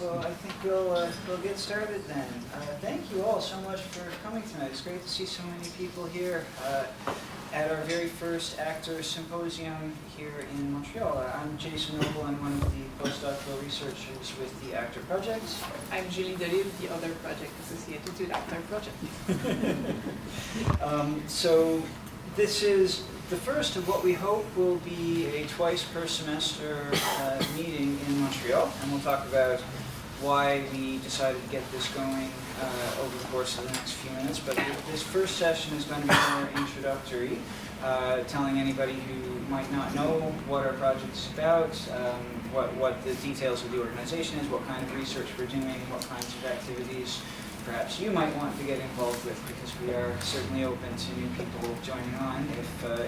Well, I think we'll get started then. Thank you all so much for coming tonight. It's great to see so many people here at our very first Actor Symposium here in Montreal. I'm Jason Noble. I'm one of the postdoctoral researchers with the Actor Project. I'm Delisle, the other project associated with the Actor Project. So this is the first of what we hope will be a twice per semester meeting in Montreal, and we'll talk about why we decided to get this going over the course of the next few minutes. But this first session is going to be more introductory, telling anybody who might not know what our project is about, what the details of the organization is, what kind of research we're doing, what kinds of activities perhaps you might want to get involved with, because we are certainly open to new people joining on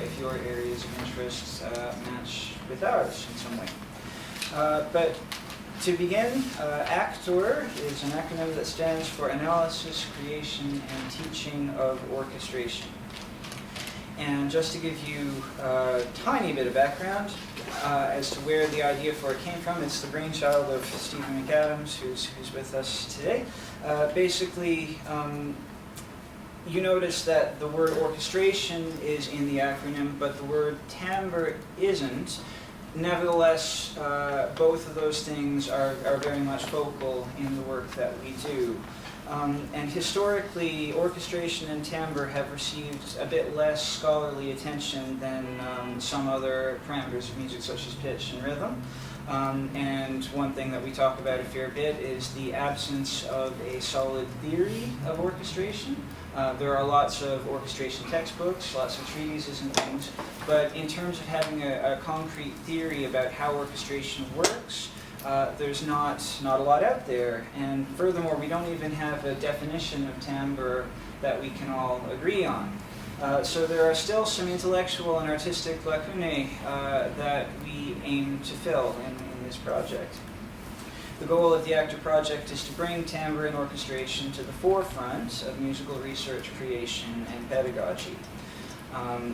if your areas of interest match with ours in some way. But to begin, ACTOR is an acronym that stands for Analysis, Creation, and Teaching of Orchestration. And just to give you a tiny bit of background as to where the idea for it came from, it's the brainchild of Stephen McAdams, who's with us today. Basically, you notice that the word orchestration is in the acronym, but the word timbre isn't. Nevertheless, both of those things are very much focal in the work that we do. And historically, orchestration and timbre have received a bit less scholarly attention than some other parameters of music, such as pitch and rhythm. And one thing that we talk about a fair bit is the absence of a solid theory of orchestration. There are lots of orchestration textbooks, lots of treatises and things, but in terms of having a concrete theory about how orchestration works, there's not a lot out there. And furthermore, we don't even have a definition of timbre that we can all agree on. So there are still some intellectual and artistic lacunae that we aim to fill in this project. The goal of the Actor Project is to bring timbre and orchestration to the forefront of musical research, creation, and pedagogy.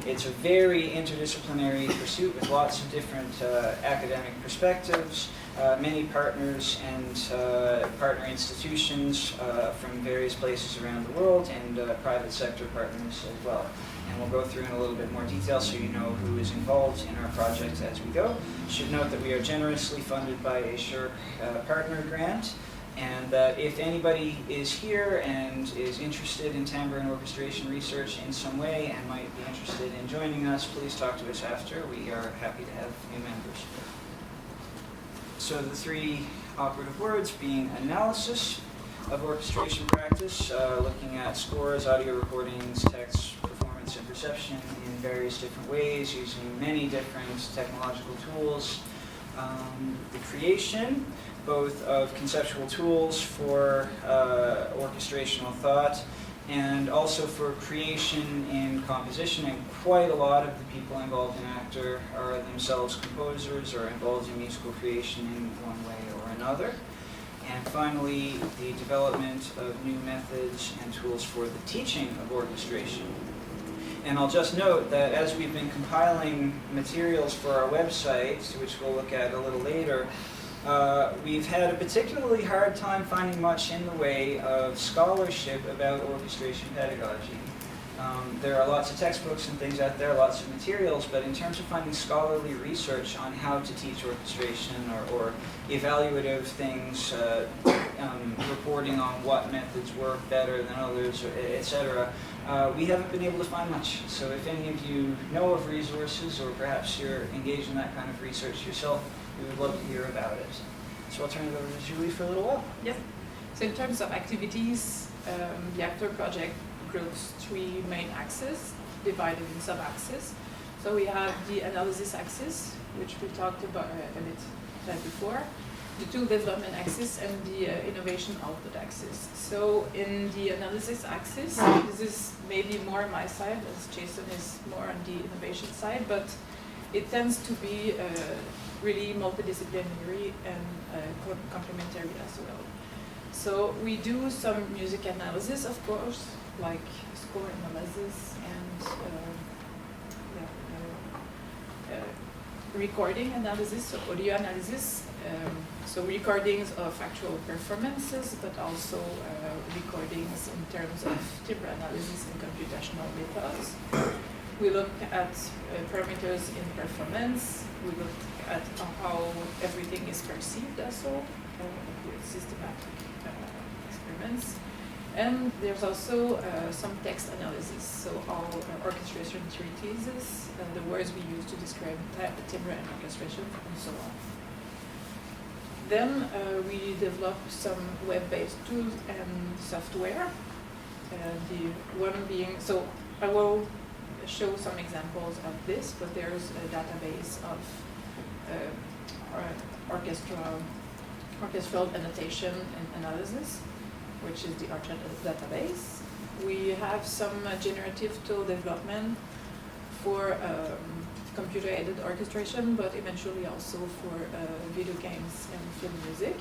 It's a very interdisciplinary pursuit with lots of different academic perspectives, many partners and partner institutions from various places around the world, and private sector partners as well. And we'll go through in a little bit more detail so you know who is involved in our project as we go. Should note that we are generously funded by a CIRMMT partner grant, and that if anybody is here and is interested in timbre and orchestration research in some way and might be interested in joining us, please talk to us after. We are happy to have new members. So the three operative words being analysis of orchestration practice, looking at scores, audio recordings, text, performance, and perception in various different ways using many different technological tools. The creation, both of conceptual tools for orchestrational thought and also for creation in composition, and quite a lot of the people involved in Actor are themselves composers or involved in musical creation in one way or another. And finally, the development of new methods and tools for the teaching of orchestration. And I'll just note that as we've been compiling materials for our website, which we'll look at a little later, we've had a particularly hard time finding much in the way of scholarship about orchestration pedagogy. There are lots of textbooks and things out there, lots of materials, but in terms of finding scholarly research on how to teach orchestration or evaluative things, reporting on what methods work better than others, etc., we haven't been able to find much. So if any of you know of resources, or perhaps you're engaged in that kind of research yourself, we would love to hear about it. So I'll turn it over to Julie for a little while. Yes. So in terms of activities, the Actor Project groups three main axes, divided in sub-axes. So we have the analysis axis, which we talked about a bit before, the tool development axis, and the innovation output axis. So in the analysis axis, this is maybe more on my side, as Jason is more on the innovation side, but it tends to be really multidisciplinary and complementary as well. So we do some music analysis, of course, like score analysis and recording analysis, so audio analysis, so recordings of actual performances, but also recordings in terms of timbre analysis and computational methods. We look at parameters in performance. We look at how everything is perceived also with systematic experiments. And there's also some text analysis, so all orchestration treatises, the words we use to describe timbre and orchestration, and so on. Then we develop some web-based tools and software. The one being, so I will show some examples of this, but there's a database of orchestral annotation and analysis, which is the Orchard database. We have some generative tool development for computer-aided orchestration, but eventually also for video games and film music.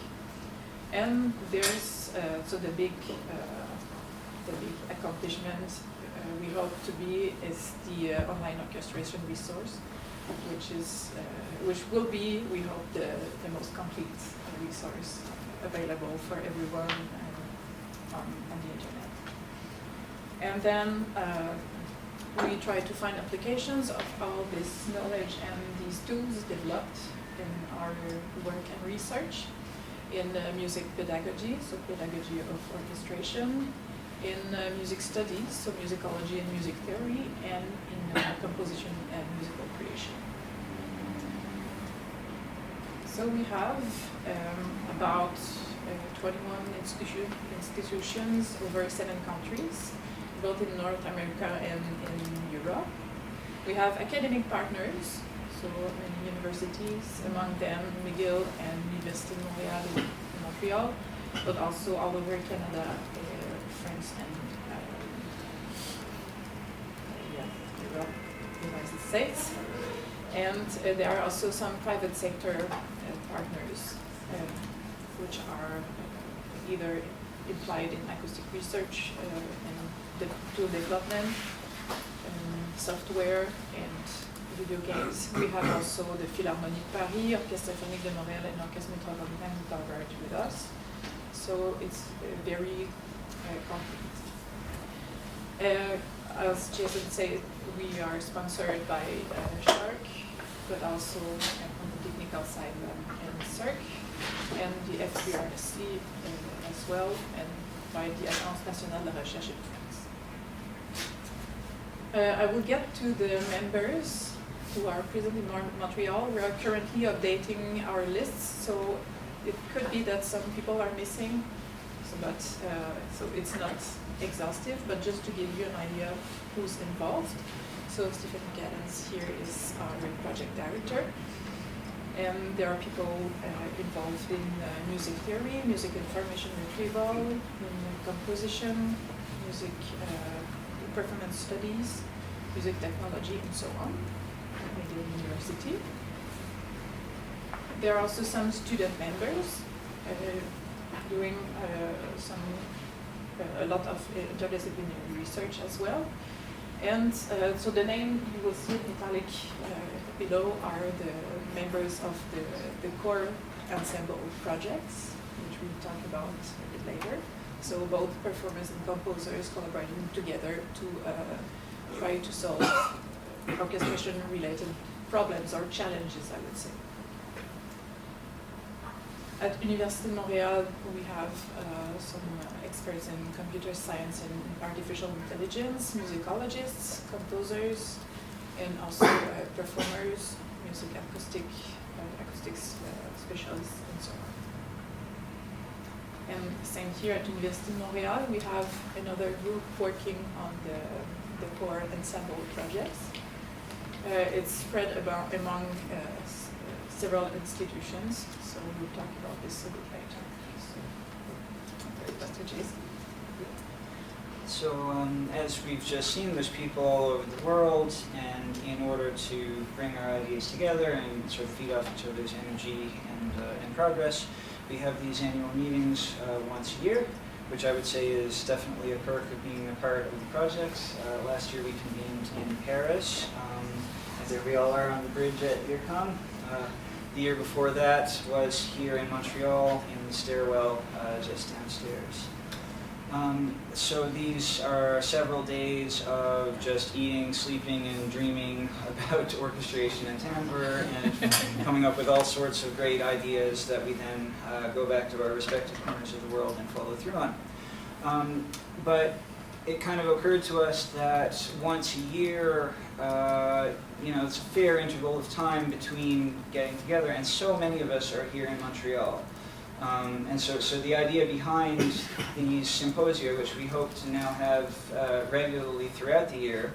And there's so the big accomplishment we hope to be is the online orchestration resource, which will be, we hope, the most complete resource available for everyone on the internet. And then we try to find applications of all this knowledge and these tools developed in our work and research in music pedagogy, so pedagogy of orchestration, in music studies, so musicology and music theory, and in composition and musical creation. So we have about 21 institutions over 7 countries, both in North America and in Europe. We have academic partners, so many universities, among them McGill and Université de Montréal in Montreal, but also all over Canada, France, and Europe, United States. And there are also some private sector partners, which are either implied in acoustic research and tool development, software, and video games. We have also the Philharmonie de Paris, Orchestre Symphonique de Montréal, and Orchestre Métropolitain who collaborate with us. So it's very complete. As Jason said, we are sponsored by Shark, but also on the technical side and CIRC, and the FBRC as well, and by the Agence Nationale de Recherche et de France. I will get to the members who are present in Montreal. We are currently updating our lists, so it could be that some people are missing, so it's not exhaustive, but just to give you an idea of who's involved. So Stephen Gaddens here is our project director. And there are people involved in music theory, music information retrieval, in composition, music performance studies, music technology, and so on at McGill University. There are also some student members doing a lot of interdisciplinary research as well. And so the name you will see in italic below are the members of the core ensemble projects, which we'll talk about a bit later. So both performers and composers collaborating together to try to solve orchestration-related problems or challenges, I would say. At Université de Montréal, we have some experts in computer science and artificial intelligence, musicologists, composers, and also performers, music acoustics specialists, and so on. And same here at Université de Montréal, we have another group working on the core ensemble projects. It's spread among several institutions, so we'll talk about this a bit later. So as we've just seen, there's people all over the world, and in order to bring our ideas together and sort of feed off each other's energy and progress, we have these annual meetings once a year, which I would say is definitely a perk of being a part of the project. Last year we convened in Paris. I there we all are on the bridge at IRCOM. The year before that was here in Montreal in the stairwell just downstairs. So these are several days of just eating, sleeping, and dreaming about orchestration and timbre, and coming up with all sorts of great ideas that we then go back to our respective corners of the world and follow through on. But it kind of occurred to us that once a year, it's a fair interval of time between getting together, and so many of us are here in Montreal. And so the idea behind these symposia, which we hope to now have regularly throughout the year,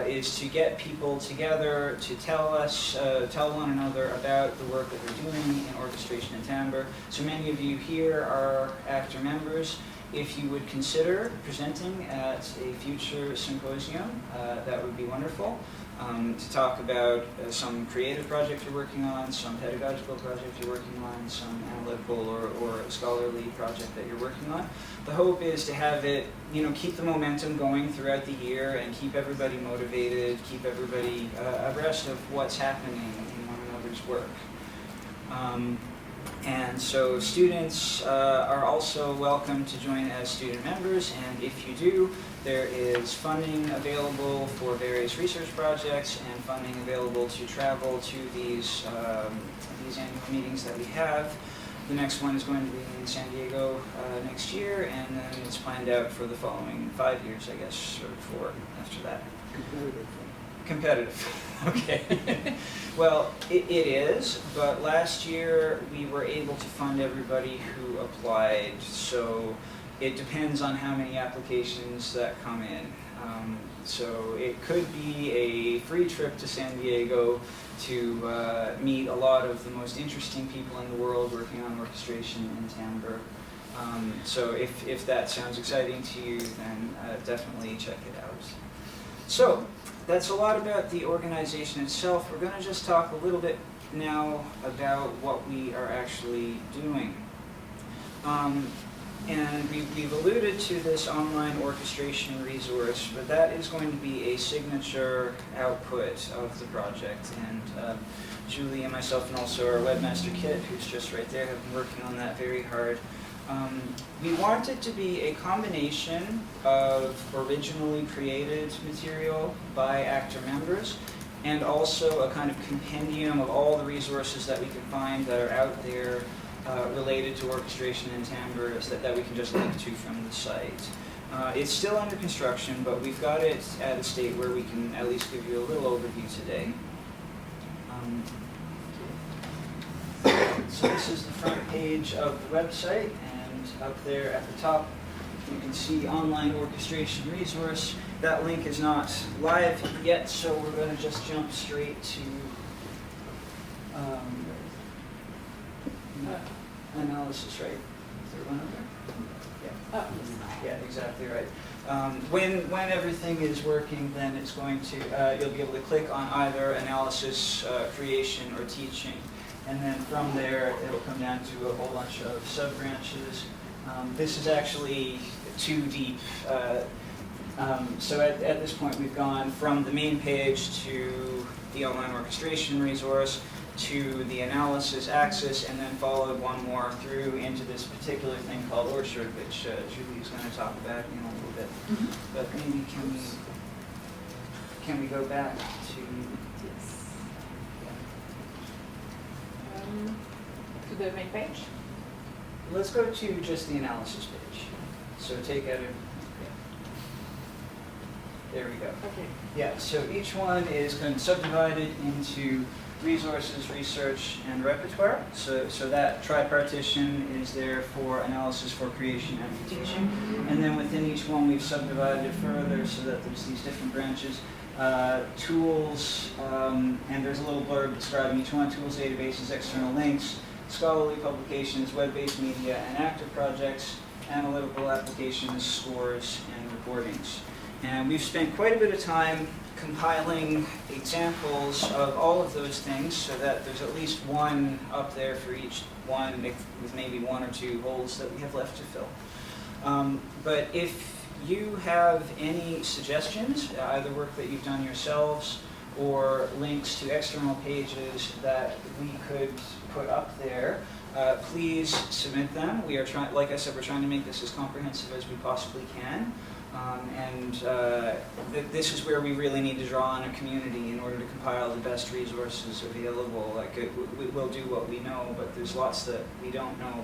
is to get people together to tell one another about the work that we're doing in orchestration and timbre. So many of you here are actor members. If you would consider presenting at a future symposium, that would be wonderful. To talk about some creative project you're working on, some pedagogical project you're working on, some analytical or scholarly project that you're working on. The hope is to have it, keep the momentum going throughout the year and keep everybody motivated, keep everybody abreast of what's happening in one another's work. And so students are also welcome to join as student members, and if you do, there is funding available for various research projects and funding available to travel to these annual meetings that we have. The next one is going to be in San Diego next year, and then it's planned out for the following 5 years, I guess, or 4 after that. Competitive. Okay. Well, it is, but last year we were able to fund everybody who applied, so it depends on how many applications that come in. So it could be a free trip to San Diego to meet a lot of the most interesting people in the world working on orchestration and timbre. So if that sounds exciting to you, then definitely check it out. So that's a lot about the organization itself. We're going to just talk a little bit now about what we are actually doing. And we've alluded to this online orchestration resource, but that is going to be a signature output of the project. And Julie and myself, and also our webmaster Kit, who's just right there, have been working on that very hard. We want it to be a combination of originally created material by actor members and also a kind of compendium of all the resources that we can find that are out there related to orchestration and timbre that we can just link to from the site. It's still under construction, but we've got it at a state where we can at least give you a little overview today. So this is the front page of the website, and up there at the top you can see online orchestration resource. That link is not live yet, so we're going to just jump straight to analysis, right? Is there one over there? Yeah. Yeah, exactly right. When everything is working, then it's going to you'll be able to click on either analysis, creation, or teaching, and then from there it'll come down to a whole bunch of sub-branches. This is actually too deep. So at this point we've gone from the main page to the online orchestration resource to the analysis axis, and then followed one more through into this particular thing called Orchard, which Julie is going to talk about in a little bit. Mm-hmm. But maybe can we go back to yes. To the main page? Let's go to just the analysis page. So take out there we go. Okay. Yeah, so each one is kind of subdivided into resources, research, and repertoire. So that tripartition is there for analysis, for creation, and for teaching. And then within each one we've subdivided it further so that there's these different branches. Tools, and there's a little blurb describing each one: tools, databases, external links, scholarly publications, web-based media, and active projects, analytical applications, scores, and recordings. And we've spent quite a bit of time compiling examples of all of those things so that there's at least one up there for each one, with maybe 1 or 2 holes that we have left to fill. But if you have any suggestions, either work that you've done yourselves or links to external pages that we could put up there, please submit them. We are trying, like I said, we're trying to make this as comprehensive as we possibly can. This is where we really need to draw on a community in order to compile the best resources available. Like we'll do what we know, but there's lots that we don't know.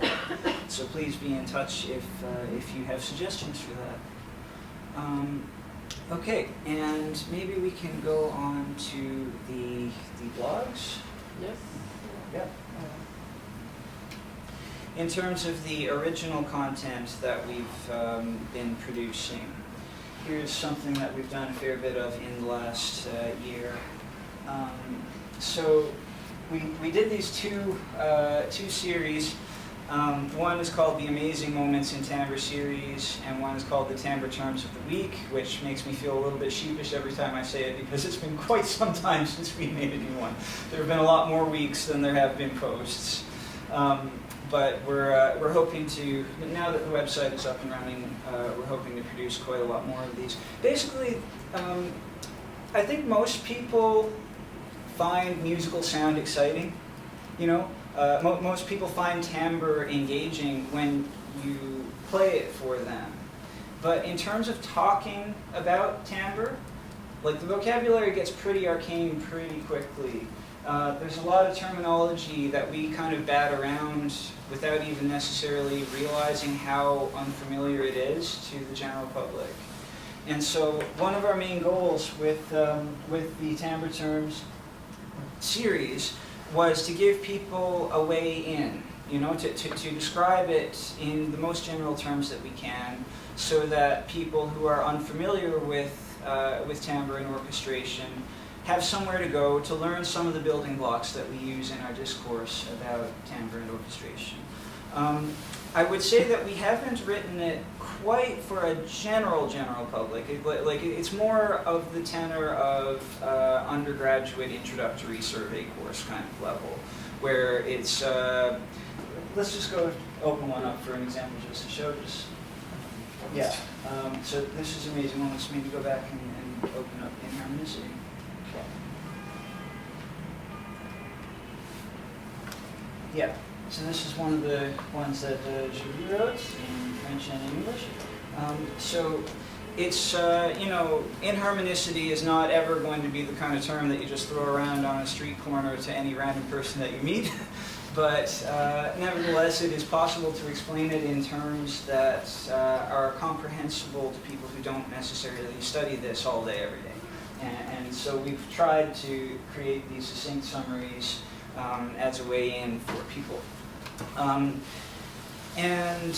So please be in touch if you have suggestions for that. Okay, and maybe we can go on to the blogs. Yes. Yeah. In terms of the original content that we've been producing, here's something that we've done a fair bit of in the last year. So we did these two series. One is called the Amazing Moments in Timbre series, and one is called the Timbre Terms of the Week, which makes me feel a little bit sheepish every time I say it because it's been quite some time since we made a new one. There have been a lot more weeks than there have been posts. But we're hoping to, now that the website is up and running, we're hoping to produce quite a lot more of these. Basically, I think most people find musical sound exciting, you know? Most people find timbre engaging when you play it for them. But in terms of talking about timbre, like the vocabulary gets pretty arcane pretty quickly. There's a lot of terminology that we kind of bat around without even necessarily realizing how unfamiliar it is to the general public. And so one of our main goals with the Timbre Terms series was to give people a way in, you know, to describe it in the most general terms that we can, so that people who are unfamiliar with timbre and orchestration have somewhere to go to learn some of the building blocks that we use in our discourse about timbre and orchestration. I would say that we haven't written it quite for a general public. It's more of the tenor of undergraduate introductory survey course kind of level, where it's, let's just go open one up for an example just to show this. Yeah, so this is Amazing Moments. Maybe go back and open up in Harmonicity. Yeah, so this is one of the ones that Julie wrote in French and English. So it's, you know, inharmonicity is not ever going to be the kind of term that you just throw around on a street corner to any random person that you meet. But nevertheless, it is possible to explain it in terms that are comprehensible to people who don't necessarily study this all day, every day. And so we've tried to create these succinct summaries as a way in for people. In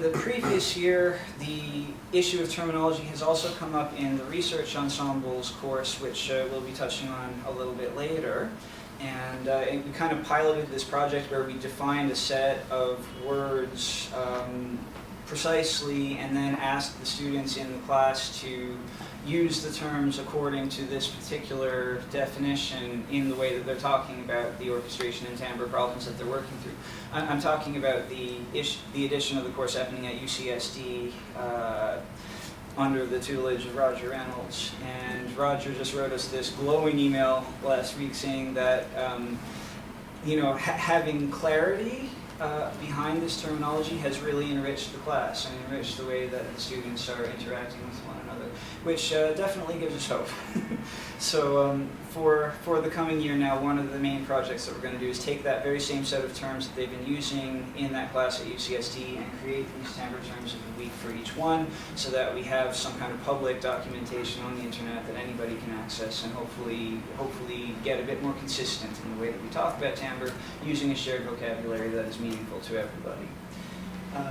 the previous year, the issue of terminology has also come up in the research ensembles course, which we'll be touching on a little bit later. And we kind of piloted this project where we defined a set of words precisely and then asked the students in the class to use the terms according to this particular definition in the way that they're talking about the orchestration and timbre problems that they're working through. I'm talking about the edition of the course happening at UCSD under the tutelage of Roger Reynolds. And Roger just wrote us this glowing email last week saying that you know, having clarity behind this terminology has really enriched the class and enriched the way that the students are interacting with one another, which definitely gives us hope. So for the coming year now, one of the main projects that we're going to do is take that very same set of terms that they've been using in that class at UCSD and create these timbre terms of the week for each one, so that we have some kind of public documentation on the internet that anybody can access, and hopefully get a bit more consistent in the way that we talk about timbre, using a shared vocabulary that is meaningful to everybody.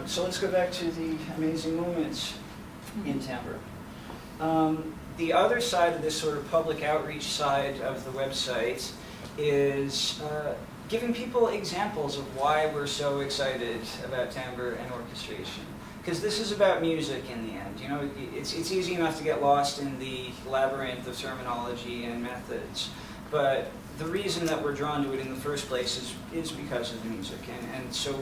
So let's go back to the amazing moments in timbre. The other side of this sort of public outreach side of the website is giving people examples of why we're so excited about timbre and orchestration. Because this is about music in the end. You know, it's easy enough to get lost in the labyrinth of terminology and methods, but the reason that we're drawn to it in the first place is because of the music. And so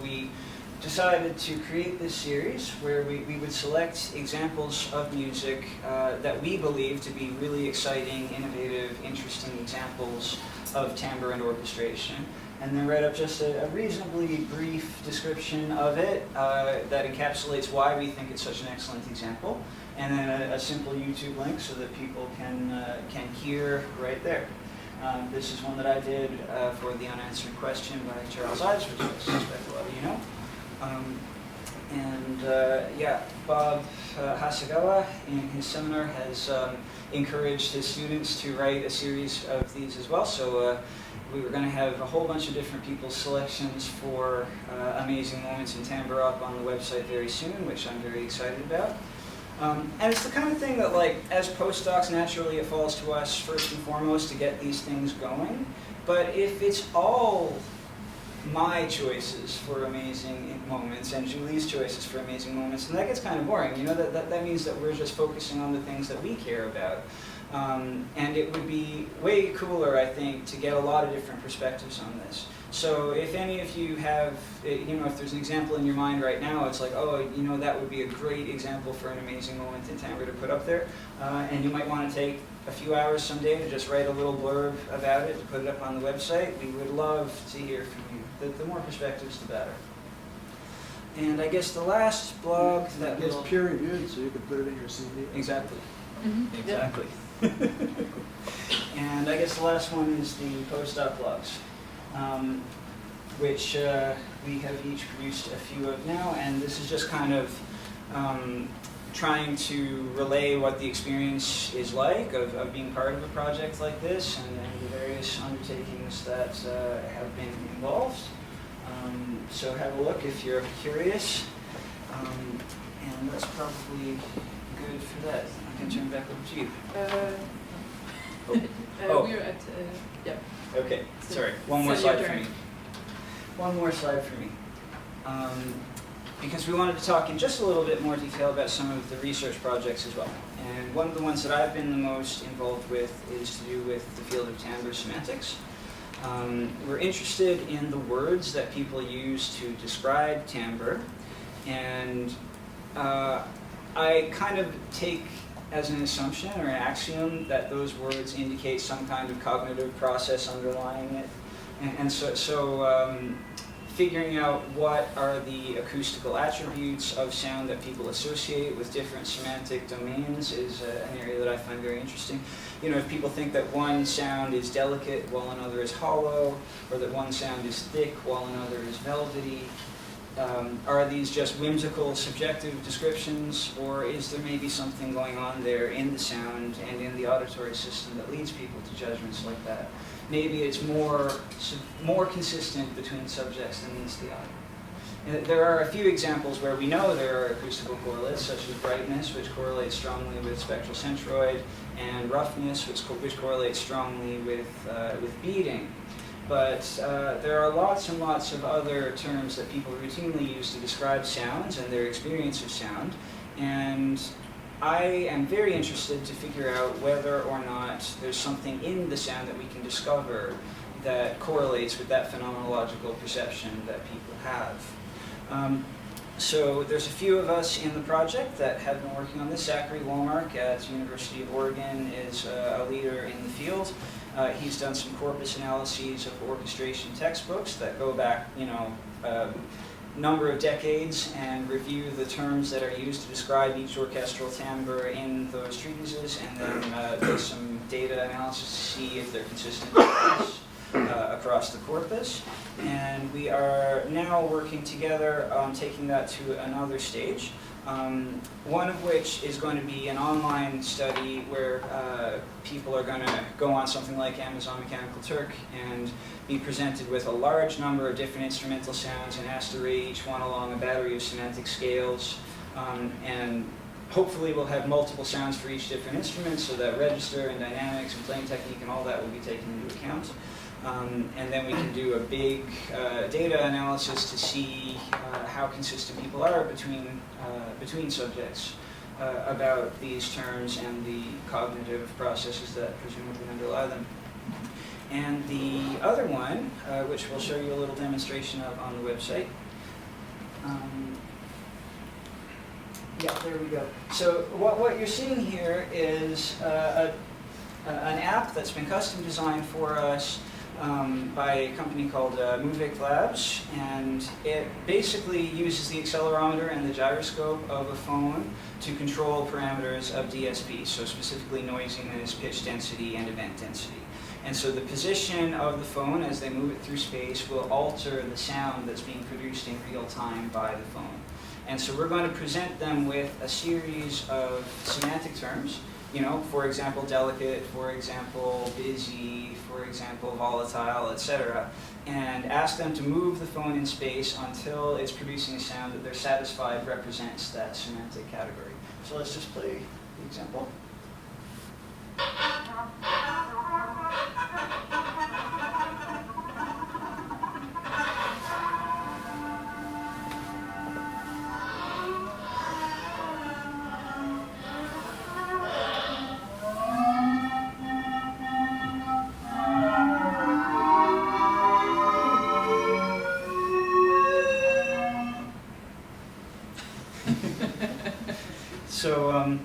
decided to create this series where we would select examples of music that we believe to be really exciting, innovative, interesting examples of timbre and orchestration, and then write up just a reasonably brief description of it that encapsulates why we think it's such an excellent example, and then a simple YouTube link so that people can hear right there. This is one that I did for the unanswered question by Charles Ives, which I suspect a lot of you know. Yeah, Bob Hasegawa in his seminar has encouraged his students to write a series of these as well. So we were going to have a whole bunch of different people's selections for amazing moments in timbre up on the website very soon, which I'm very excited about. And it's the kind of thing that, like, as postdocs, naturally it falls to us first and foremost to get these things going. But if it's all my choices for amazing moments and Julie's choices for amazing moments, and that gets kind of boring. You know, that means that we're just focusing on the things that we care about. And it would be way cooler, I think, to get a lot of different perspectives on this. So if any of you have, you know, if there's an example in your mind right now, it's like, oh, you know, that would be a great example for an amazing moment in timbre to put up there. And you might want to take a few hours someday to just write a little blurb about it, to put it up on the website. We would love to hear from you. The more perspectives, the better. And I guess the last blog that gets peer reviewed, so you can put it in your CV. Exactly. Mm-hmm. Exactly. And I guess the last one is the Postop blogs, which we have each produced a few of now, and this is just kind of trying to relay what the experience is like of being part of a project like this and the various undertakings that have been involved. So have a look if you're curious, and that's probably good for that. I can turn back over to you. We're at, yeah. Okay, sorry, one more slide for me. One more slide for me. Because we wanted to talk in just a little bit more detail about some of the research projects as well. And one of the ones that I've been the most involved with is to do with the field of timbre semantics. We're interested in the words that people use to describe timbre, and I kind of take as an assumption or an axiom that those words indicate some kind of cognitive process underlying it. And so figuring out what are the acoustical attributes of sound that people associate with different semantic domains is an area that I find very interesting. You know, if people think that one sound is delicate while another is hollow, or that one sound is thick while another is velvety, are these just whimsical, subjective descriptions, or is there maybe something going on there in the sound and in the auditory system that leads people to judgments like that? Maybe it's more consistent between subjects than meets the eye. And there are a few examples where we know there are acoustical correlates, such as brightness, which correlates strongly with spectral centroid, and roughness, which correlates strongly with beating. But there are lots and lots of other terms that people routinely use to describe sounds and their experience of sound. And I am very interested to figure out whether or not there's something in the sound that we can discover that correlates with that phenomenological perception that people have. So there's a few of us in the project that have been working on this. Zachary Womark at University of Oregon is a leader in the field. He's done some corpus analyses of orchestration textbooks that go back, you know, number of decades and review the terms that are used to describe each orchestral timbre in those treatises, and then do some data analysis to see if they're consistent across the corpus. And we are now working together on taking that to another stage. One of which is going to be an online study where people are going to go on something like Amazon Mechanical Turk and be presented with a large number of different instrumental sounds and asked to rate each one along a battery of semantic scales. And hopefully we'll have multiple sounds for each different instrument so that register and dynamics and playing technique and all that will be taken into account. And then we can do a big data analysis to see how consistent people are between subjects about these terms and the cognitive processes that presumably underlie them. And the other one, which we'll show you a little demonstration of on the website, Yeah, there we go. So what you're seeing here is an app that's been custom designed for us by a company called Movic Labs, and it basically uses the accelerometer and the gyroscope of a phone to control parameters of DSP, so specifically noisiness, pitch density, and event density. And so the position of the phone as they move it through space will alter the sound that's being produced in real time by the phone. And so we're going to present them with a series of semantic terms, you know, for example, delicate, for example, busy, for example, volatile, etc., and ask them to move the phone in space until it's producing a sound that they're satisfied represents that semantic category. So let's just play the example. So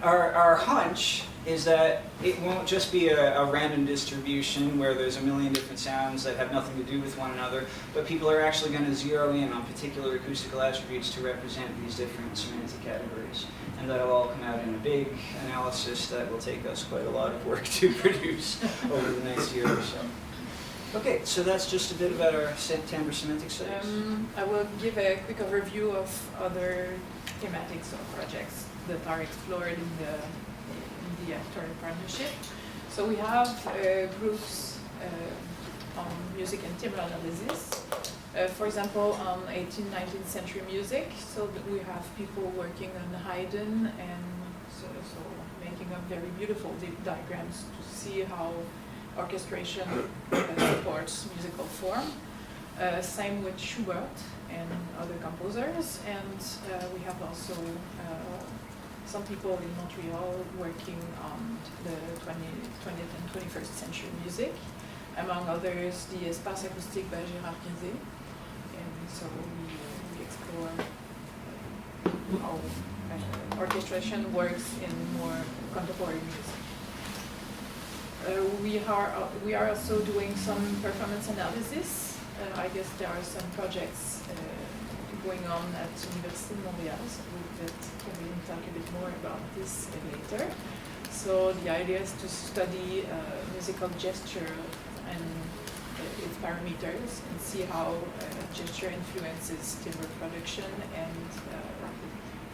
our hunch is that it won't just be a random distribution where there's a million different sounds that have nothing to do with one another, but people are actually going to zero in on particular acoustical attributes to represent these different semantic categories. And that'll all come out in a big analysis that will take us quite a lot of work to produce over the next year or so. Okay, so that's just a bit about our timbre semantic studies. I will give a quick overview of other thematics or projects that are explored in the actor partnership. So we have groups on music and timbre analysis. For example, on 18th, 19th century music. So that we have people working on Haydn and so making up very beautiful diagrams to see how orchestration supports musical form. Same with Schubert and other composers, and we have also some people in Montreal working on the 20th and 21st century music, among others the Espace Acoustique by Gérard Guizet, and so we explore how orchestration works in more contemporary music. We are also doing some performance analysis. I guess there are some projects going on at Université de Montréal, so we can talk a bit more about this later. So the idea is to study musical gesture and its parameters and see how gesture influences timbre production and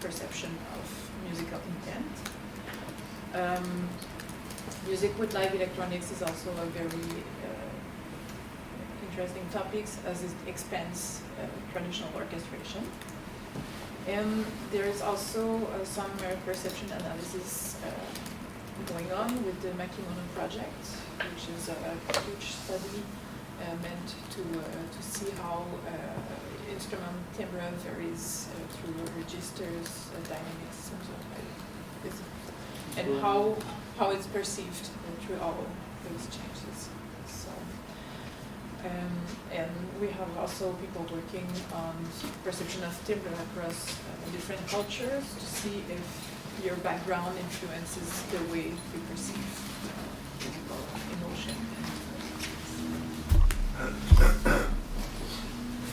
perception of musical intent. Music with live electronics is also a very interesting topic as it expands traditional orchestration. And there is also some perception analysis going on with the McGill project, which is a huge study meant to see how instrument timbre varies through registers, dynamics, and how it's perceived through all those changes. So, and we have also people working on perception of timbre across different cultures to see if your background influences the way you perceive musical emotion.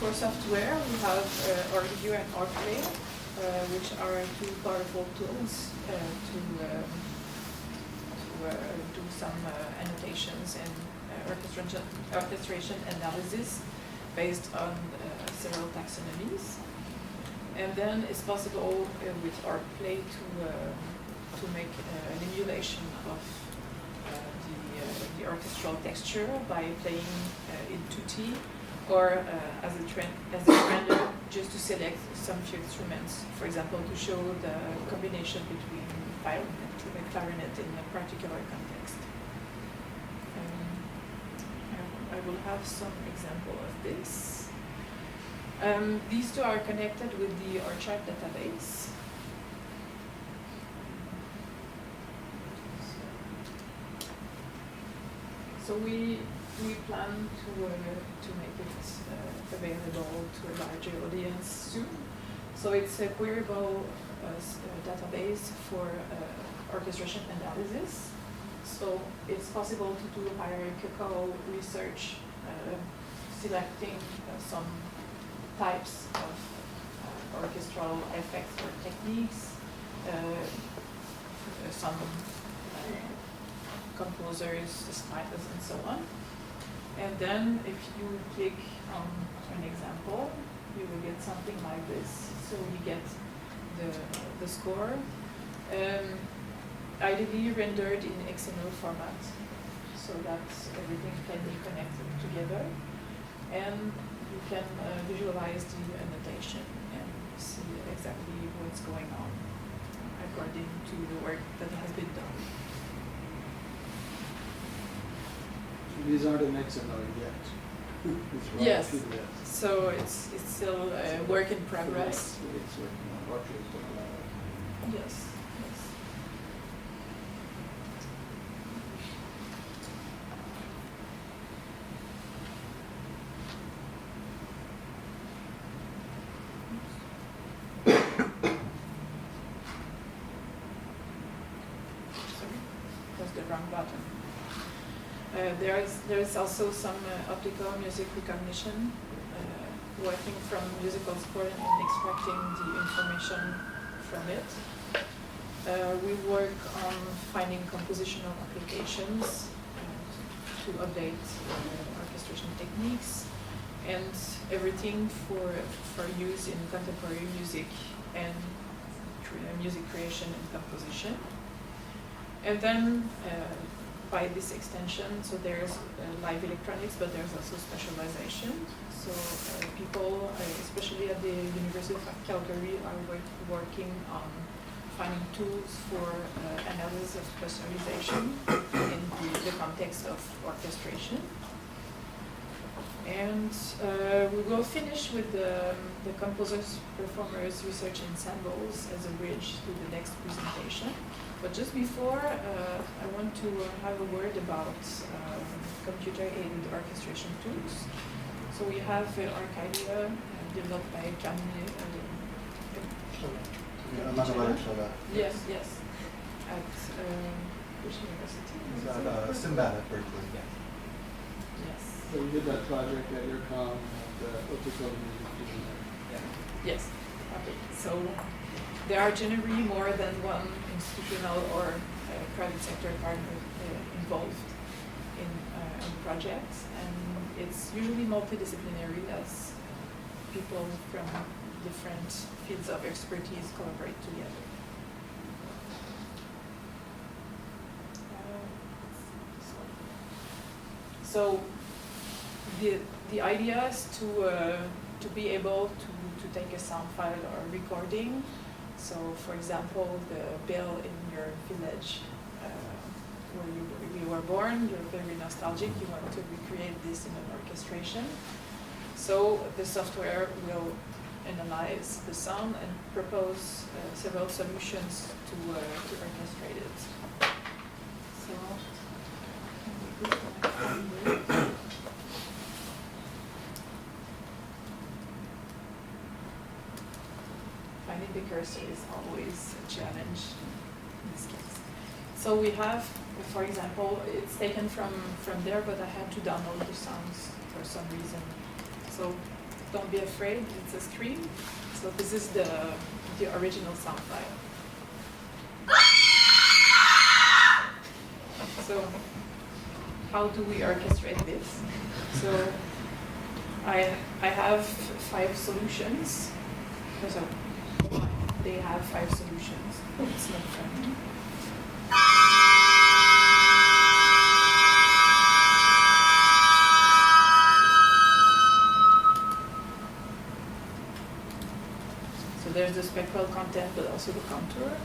For software, we have Orview and Orplay, which are two powerful tools to do some annotations and orchestration analysis based on several taxonomies. And then it's possible with Orplay to make an emulation of the orchestral texture by playing in tutti or as a render, just to select some few instruments, for example, to show the combination between clarinet in a particular context. I will have some example of this. These two are connected with the Orchard database. So we plan to make it available to a larger audience soon. So it's a queryable database for orchestration analysis. So it's possible to do hierarchical research, selecting some types of orchestral effects or techniques, some composers, styles, and so on. And then if you click on an example, you will get something like this. So you get the score, ideally rendered in XML format, so that everything can be connected together. And you can visualize the annotation and see exactly what's going on according to the work that has been done. These aren't in XML yet. Yes. So it's still a work in progress. It's working on Orchestration. Yes. Yes. Sorry, that's the wrong button. There's also some optical music recognition, working from musical score and extracting the information from it. We work on finding compositional applications to update orchestration techniques and everything for use in contemporary music and music creation and composition. And then by this extension, so there's live electronics, but there's also specialization. So people, especially at the University of Calgary, are working on finding tools for analysis of personalization in the context of orchestration. And we will finish with the composers, performers, research ensembles as a bridge to the next presentation. But just before, I want to have a word about computer-aided orchestration tools. So we have Arcadia, developed by Caroline Traube. Yes, yes, at which university? Simbat at Berkeley. Yes. So you did that project at your com at the optical music. Yes. Okay. So there are generally more than one institutional or private sector partner involved in projects, and it's usually multidisciplinary as people from different fields of expertise collaborate together. So the idea is to be able to take a sound file or recording. So, for example, the bell in your village where you were born, you're very nostalgic, you want to recreate this in an orchestration. So the software will analyze the sound and propose several solutions to orchestrate it. So, finding the cursor is always a challenge in this case. So we have, for example, it's taken from there, but I had to download the sounds for some reason. So don't be afraid, it's a stream. So this is the original sound file. So how do we orchestrate this? So I have 5 solutions. So they have 5 solutions. It's not funny. So there's the spectral content, but also the contour.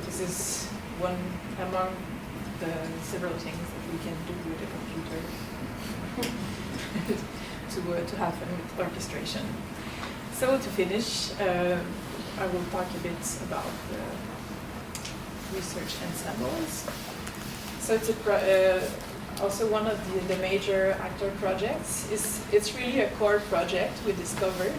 this is one among the several things that we can do with a computer to have fun with orchestration. So to finish, I will talk a bit about the research ensembles. So it's also one of the major actor projects. It's really a core project we discovered.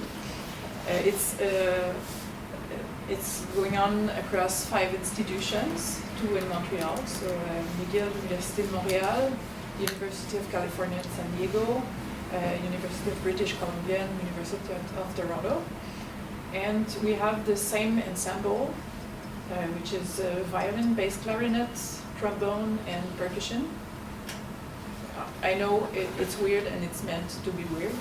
It's going on across 5 institutions, 2 in Montreal, so McGill University de Montréal, University of California in San Diego, University of British Columbia, and University of Toronto. And we have the same ensemble, which is violin, bass clarinet, trombone, and percussion. I know it's weird and it's meant to be weird.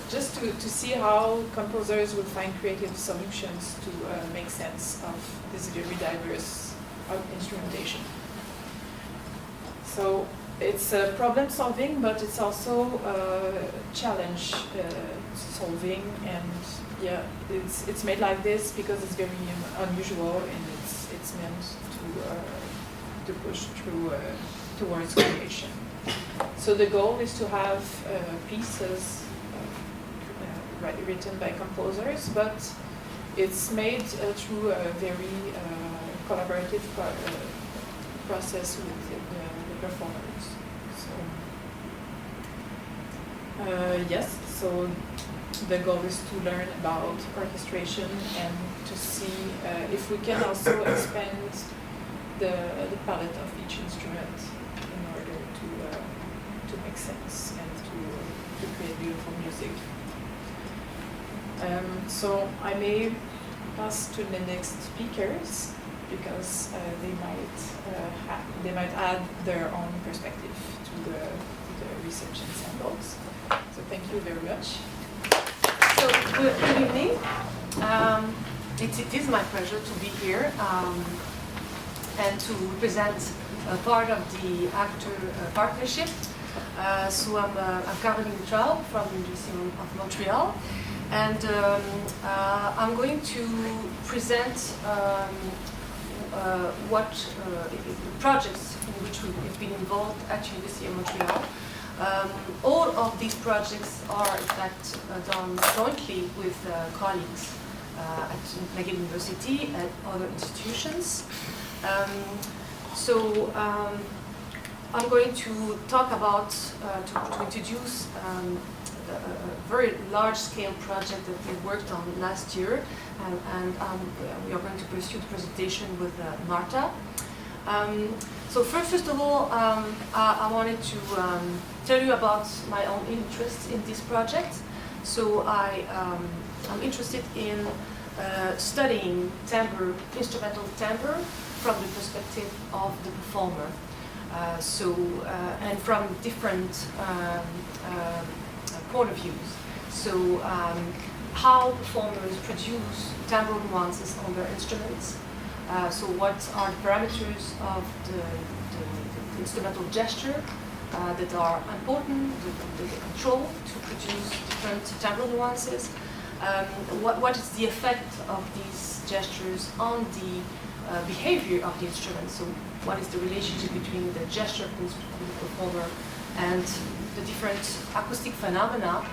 Just to see how composers will find creative solutions to make sense of this very diverse instrumentation. So it's problem solving, but it's also challenge solving, and yeah, it's made like this because it's very unusual, and it's meant to push through towards creation. So the goal is to have pieces written by composers, but it's made through a very collaborative process with the performers. So yes, so the goal is to learn about orchestration and to see if we can also expand the palette of each instrument in order to make sense and to create beautiful music. So I may pass to the next speakers because they might add their own perspective to the research ensembles. So thank you very much. So good evening. It is my pleasure to be here and to represent a part of the actor partnership. So I'm Caroline Traube from the University of Montreal, and I'm going to present what projects in which we've been involved at University of Montreal. All of these projects are in fact done jointly with colleagues at McGill University and other institutions. I'm going to talk about, to introduce a very large-scale project that we worked on last year, and we are going to pursue the presentation with Marta. So first of all, I wanted to tell you about my own interest in this project. So I'm interested in studying timbre, instrumental timbre, from the perspective of the performer. And from different point of views. So how performers produce timbral nuances on their instruments. So what are the parameters of the instrumental gesture that are important, the control to produce different timbral nuances. What is the effect of these gestures on the behavior of the instrument? So what is the relationship between the gesture of the performer and the different acoustic phenomena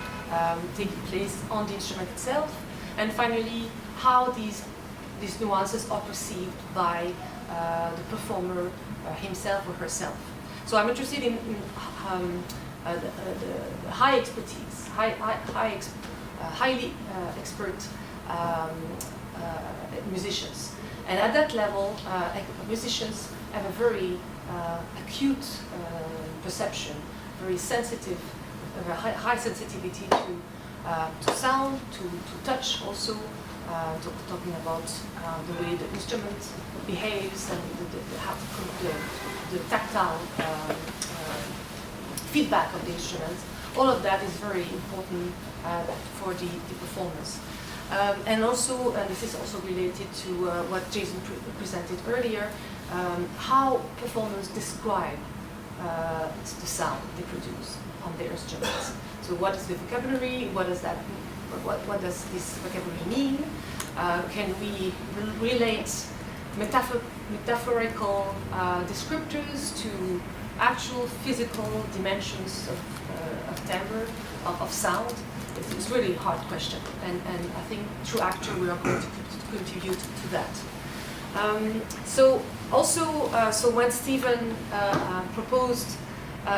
taking place on the instrument itself? And finally, how these nuances are perceived by the performer himself or herself. So I'm interested in the high expertise, highly expert musicians. And at that level, musicians have a very acute perception, very sensitive, high sensitivity to sound, to touch also, talking about the way the instrument behaves and the tactile feedback of the instrument. All of that is very important for the performance. And also, and this is also related to what Jason presented earlier, how performers describe the sound they produce on their instruments. So what is the vocabulary? What does that? What does this vocabulary mean? Can we relate metaphorical descriptors to actual physical dimensions of timbre, of sound? It's really a hard question, and I think through Actor we are going to contribute to that. So when Stephen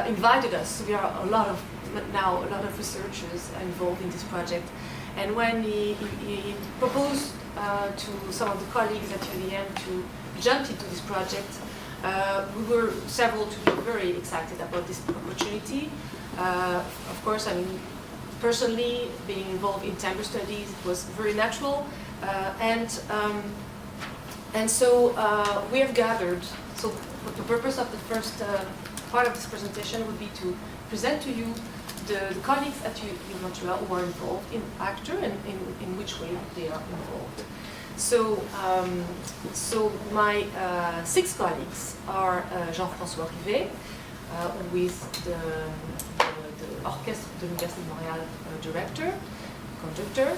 invited us, we are a lot of researchers involved in this project, and when he proposed to some of the colleagues at UVM to jump into this project, we were several to be very excited about this opportunity. Of course, I mean, personally, being involved in timbre studies, it was very natural, and so we have gathered. So the purpose of the first part of this presentation would be to present to you the colleagues at UVM Montreal who are involved in Actor and in which way they are involved. So, my 6 colleagues are Jean-François Rivet, with the Orchestre de l'Université de Montréal director, conductor.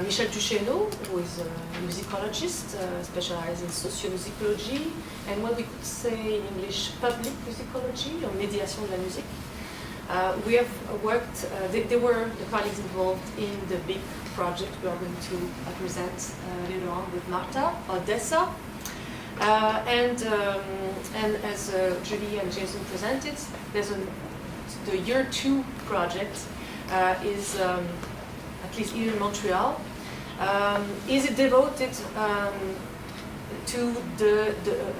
Michel Duchesneau, who is a musicologist, specialized in sociomusicology, and what we could say in English, public musicology, or médiation de la musique. We have worked, they were the colleagues involved in the big project we are going to present later on with Marta, Odessa. And as Julie and Jason presented, there's the year 2 project is, at least here in Montreal, is devoted to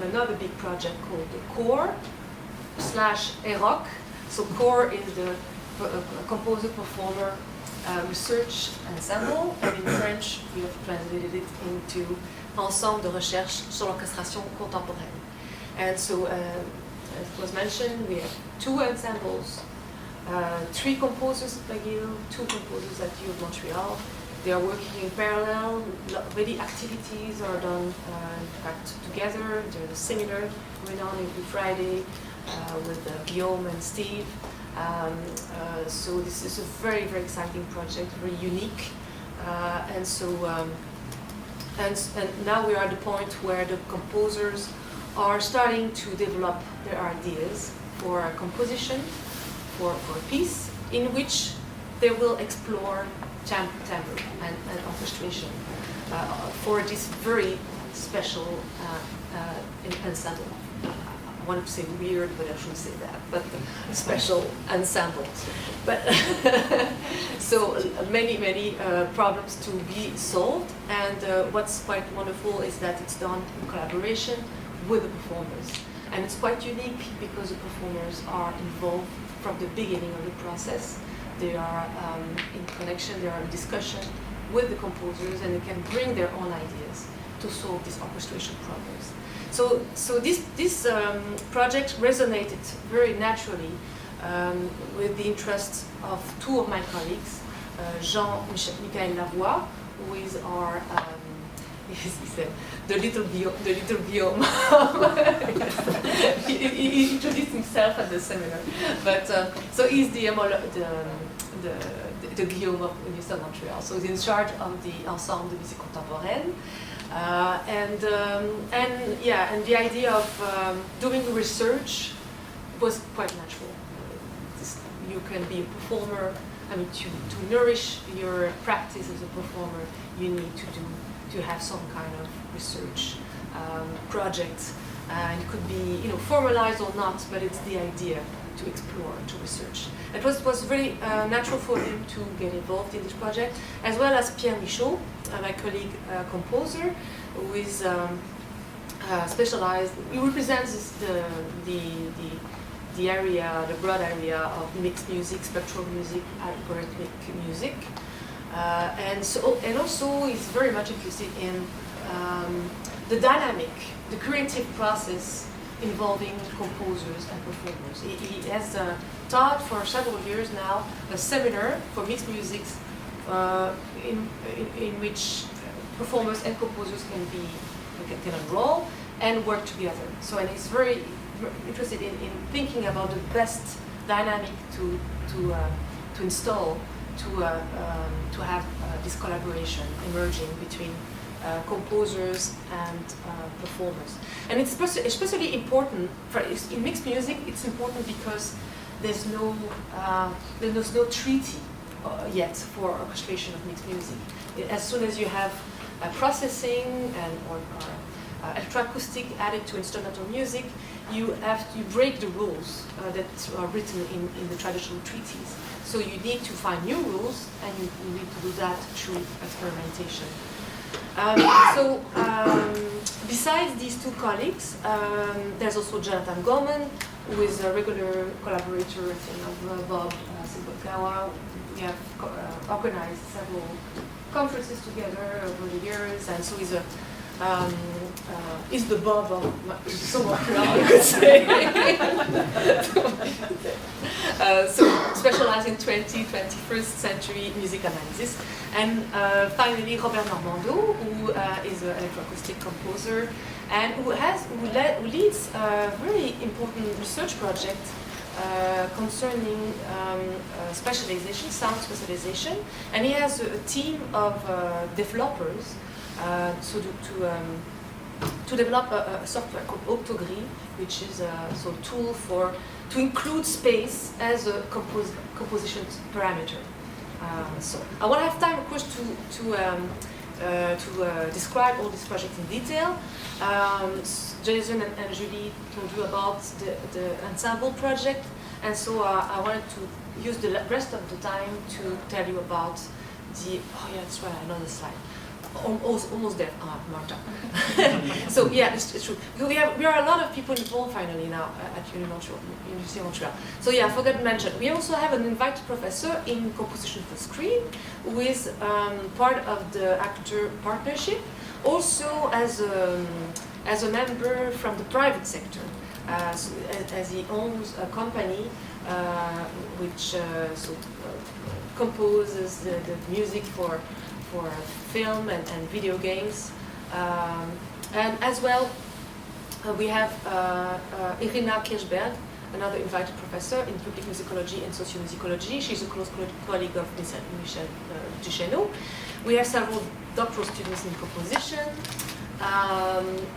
another big project called the CORE/EROC. So CORE is the composer performer research ensemble, and in French we have translated it into Ensemble de recherche sur l'orchestration contemporaine. And so, as was mentioned, we have 2 ensembles, 3 composers at McGill, 2 composers at U of Montreal. They are working in parallel. Many activities are done, in fact, together. There's a seminar going on every Friday with Guillaume and Steve. So this is a very, very exciting project, very unique. And now we are at the point where the composers are starting to develop their ideas for a composition, for a piece, in which they will explore timbre and orchestration for this very special ensemble. I want to say weird, but I shouldn't say that, but special ensemble. But so many problems to be solved, and what's quite wonderful is that it's done in collaboration with the performers. And it's quite unique because the performers are involved from the beginning of the process. They are in connection, they are in discussion with the composers, and they can bring their own ideas to solve these orchestration problems. So this project resonated very naturally with the interests of 2 of my colleagues, Jean-Michel Lavoie, who is our he said the little Guillaume. he introduced himself at the seminar, but so he's the Guillaume of the Université de Montréal. So he's in charge of the Ensemble de musique contemporaine. And the idea of doing research was quite natural. You can be a performer. I mean, to nourish your practice as a performer, you need to have some kind of research project. And it could be, formalized or not, but it's the idea to explore, to research. It was very natural for him to get involved in this project, as well as Pierre Michaud, my colleague composer, who is specialized. He represents the area, the broad area of mixed music, spectral music, algorithmic music, and also he's very much interested in the dynamic, the creative process involving composers and performers. He has taught for several years now a seminar for mixed music in which performers and composers can enroll and work together. So, and he's very interested in thinking about the best dynamic to install to have this collaboration emerging between composers and performers. And it's especially important in mixed music. It's important because there's no treaty yet for orchestration of mixed music. As soon as you have processing or electroacoustic added to instrumental music, you break the rules that are written in the traditional treaties. So you need to find new rules, and you need to do that through experimentation. Besides these two colleagues, there's also Jonathan Gorman, who is a regular collaborator of Bob Silberkawa. We have organized several conferences together over the years, and so he's the Bob of Montreal, you could say. So specialized in 21st century music analysis. And finally, Robert Normando, who is an electroacoustic composer and who leads a very important research project concerning specialization, sound specialization. And he has a team of developers to develop a software called Octogris, which is a tool to include space as a composition parameter. So I won't have time, of course, to describe all these projects in detail. Jason and Julie told you about the ensemble project, and so I wanted to use the rest of the time to tell you about the. Oh yeah, that's right. Another slide. Almost there, Marta. So yeah, it's true. We are a lot of people involved finally now at University of Montreal. So yeah, I forgot to mention, we also have an invited professor in composition for screen, who is part of the actor partnership, also as a member from the private sector, as he owns a company which composes the music for film and video games. And as well, we have Irina Kirchberg, another invited professor in public musicology and sociomusicology. She's a close colleague of Michel Duchesneau. We have several doctoral students in composition.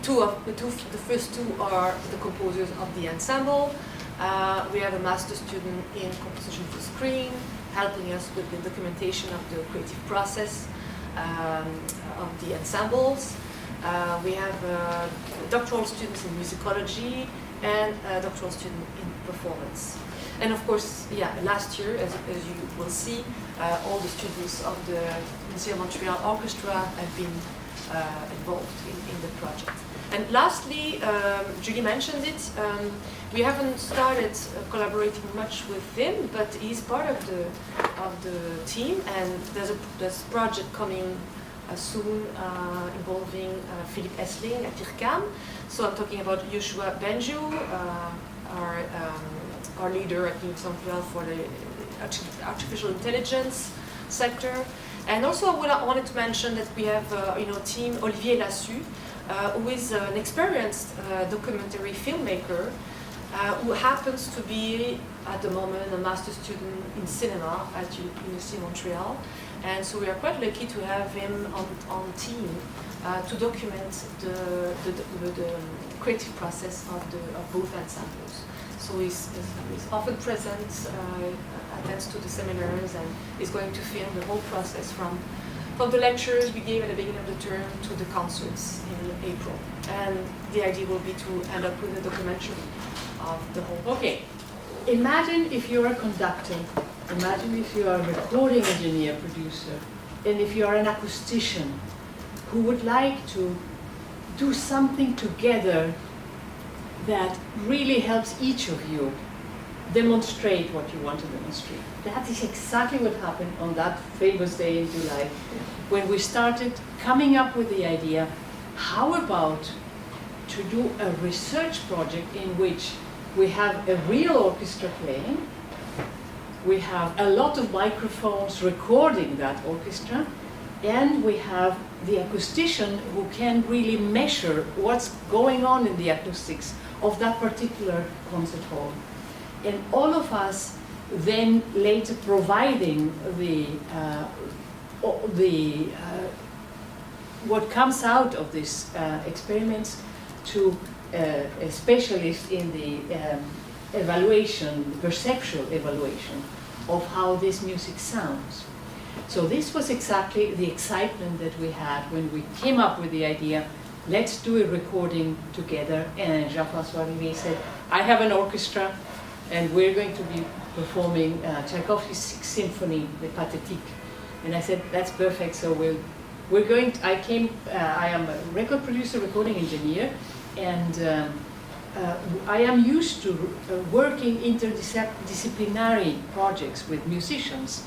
The first two are the composers of the ensemble. We have a master's student in composition for screen, helping us with the documentation of the creative process of the ensembles. We have doctoral students in musicology and a doctoral student in performance. And of course, yeah, last year, as you will see, all the students of the Université de Montréal Orchestra have been involved in the project. And lastly, Julie mentioned it, we haven't started collaborating much with him, but he's part of the team, and there's a project coming soon involving Philippe Essling at IRCAM. So I'm talking about Yoshua Benju, our leader at Université de Montréal for the artificial intelligence sector. And also I wanted to mention that we have team Olivier Lassu, who is an experienced documentary filmmaker who happens to be at the moment a master's student in cinema at Université de Montréal. And so we are quite lucky to have him on team to document the creative process of both ensembles. So he's often present, attends to the seminars, and is going to film the whole process from the lectures we gave at the beginning of the term to the concerts in April. And the idea will be to end up with a documentary of the whole. Okay, imagine if you're a conductor, imagine if you are a recording engineer, producer, and if you are an acoustician who would like to do something together that really helps each of you demonstrate what you want to demonstrate. That is exactly what happened on that famous day in July, when we started coming up with the idea, how about to do a research project in which we have a real orchestra playing, we have a lot of microphones recording that orchestra, and we have the acoustician who can really measure what's going on in the acoustics of that particular concert hall. And all of us then later providing what comes out of these experiments to a specialist in the evaluation, perceptual evaluation of how this music sounds. So this was exactly the excitement that we had when we came up with the idea, let's do a recording together. And Jean-François Rivet said, I have an orchestra and we're going to be performing Tchaikovsky's Sixth Symphony, the Pathétique. And I said, that's perfect, so we're going to, I am a record producer, recording engineer, and I am used to working interdisciplinary projects with musicians.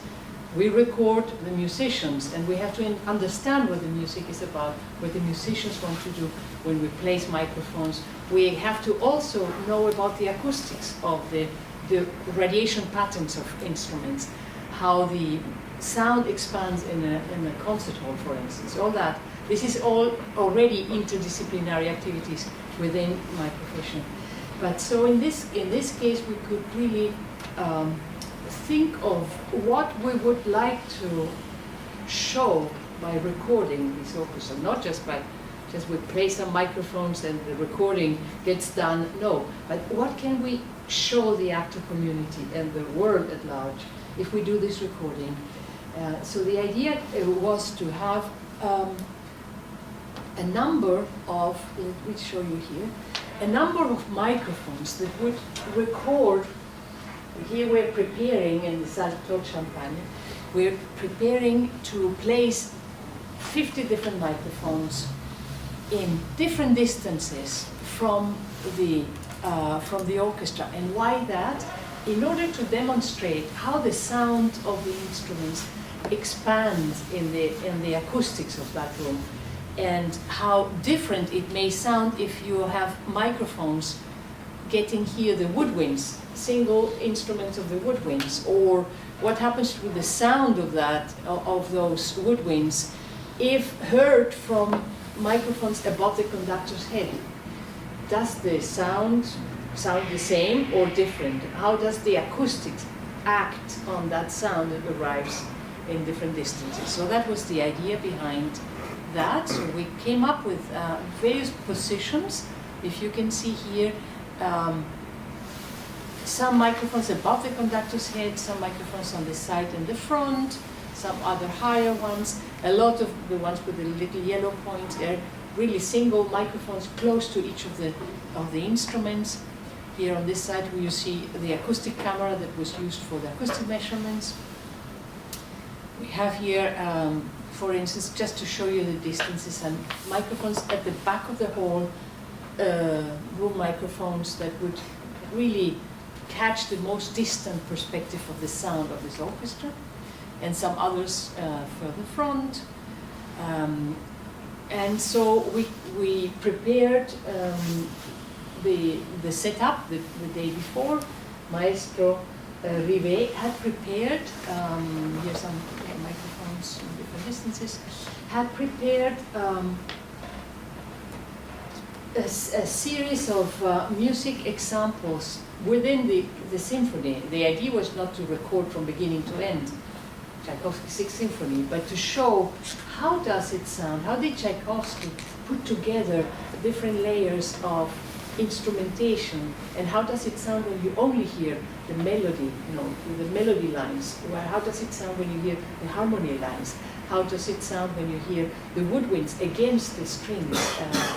We record the musicians, and we have to understand what the music is about, what the musicians want to do when we place microphones. We have to also know about the acoustics of the radiation patterns of instruments, how the sound expands in a concert hall, for instance, all that. This is all already interdisciplinary activities within my profession. But so in this case, we could really think of what we would like to show by recording this orchestra, not just we play some microphones and the recording gets done, no, but what can we show the actor community and the world at large if we do this recording. So the idea was to have a number of, let me show you here, a number of microphones that would record. Here we're preparing in the Salle Claude Champagne, we're preparing to place 50 different microphones in different distances from the orchestra. And why that? In order to demonstrate how the sound of the instruments expands in the acoustics of that room, and how different it may sound if you have microphones getting here the woodwinds, single instruments of the woodwinds, or what happens to the sound of those woodwinds if heard from microphones above the conductor's head. Does the sound the same or different? How does the acoustics act on that sound that arrives in different distances? So that was the idea behind that. So we came up with various positions. If you can see here, some microphones above the conductor's head, some microphones on the side and the front, some other higher ones. A lot of the ones with the little yellow points, they're really single microphones close to each of the instruments. Here on this side you see the acoustic camera that was used for the acoustic measurements. We have here, for instance, just to show you the distances, and microphones at the back of the hall, room microphones that would really catch the most distant perspective of the sound of this orchestra, and some others further front. And so we prepared the setup the day before. Maestro Rivet had prepared, here some microphones in different distances, had prepared a series of music examples within the symphony. The idea was not to record from beginning to end Tchaikovsky's Sixth Symphony, but to show how does it sound, how did Tchaikovsky put together different layers of instrumentation, and how does it sound when you only hear the melody, the melody lines? How does it sound when you hear the harmony lines? How does it sound when you hear the woodwinds against the strings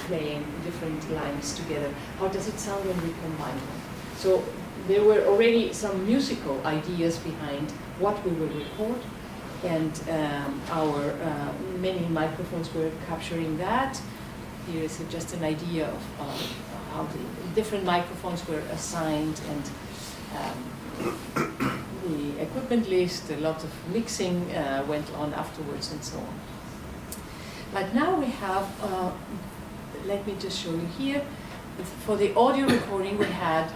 playing different lines together? How does it sound when we combine them? So there were already some musical ideas behind what we would record, and our many microphones were capturing that. Here is just an idea of how the different microphones were assigned, and the equipment list, a lot of mixing went on afterwards, and so on. But now we have, let me just show you here, for the audio recording we had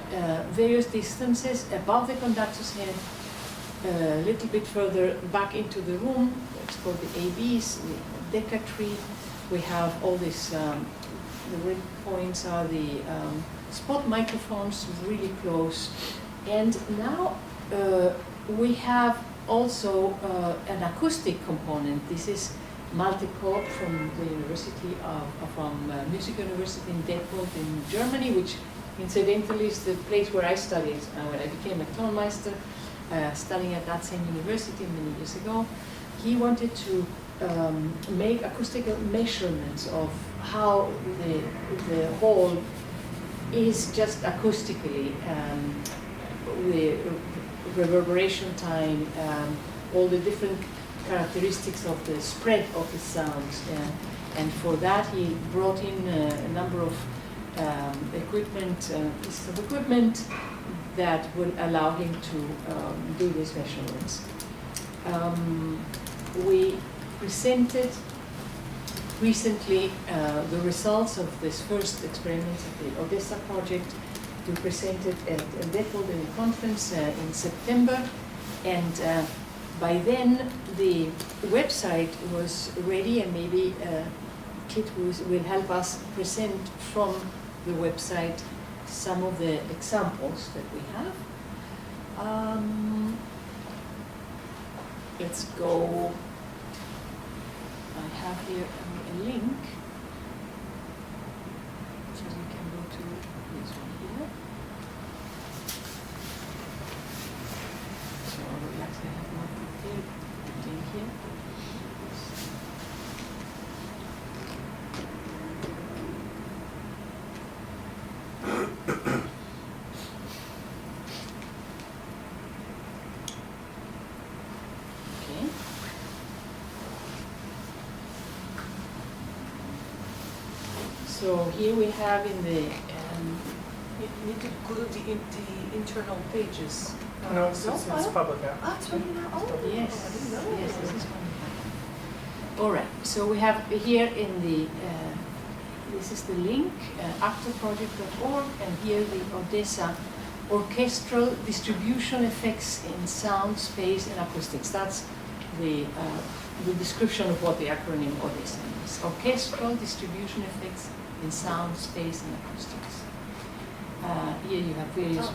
various distances above the conductor's head, a little bit further back into the room. It's called the ABs, the Decca tree. We have all these, the red points are the spot microphones really close. And now we have also an acoustic component. This is Malte Kopp from the University Music University in Detmold in Germany, which incidentally is the place where I studied when I became a tonmeister, studying at that same university many years ago. He wanted to make acoustical measurements of how the hall is just acoustically, the reverberation time, all the different characteristics of the spread of the sounds. And for that he brought in a number of pieces of equipment that will allow him to do these measurements. We presented recently the results of this first experiment of the Odessa project. We presented at Detmold in a conference in September, and by then the website was ready, and maybe Kit will help us present from the website some of the examples that we have. Let's go. I have here a link, so we can go to this one here. So I would actually have more detail here. So here we have in the, You need to go to the internal pages. No, it's public now. Ah, it's really now. Oh, yes, I didn't know. yes, this is one. All right, so we have here in the, this is the link, actorproject.org, and here the Odessa orchestral distribution effects in sound, space, and acoustics. That's the description of what the acronym Odessa is. Orchestral distribution effects in sound, space, and acoustics. Here you have various.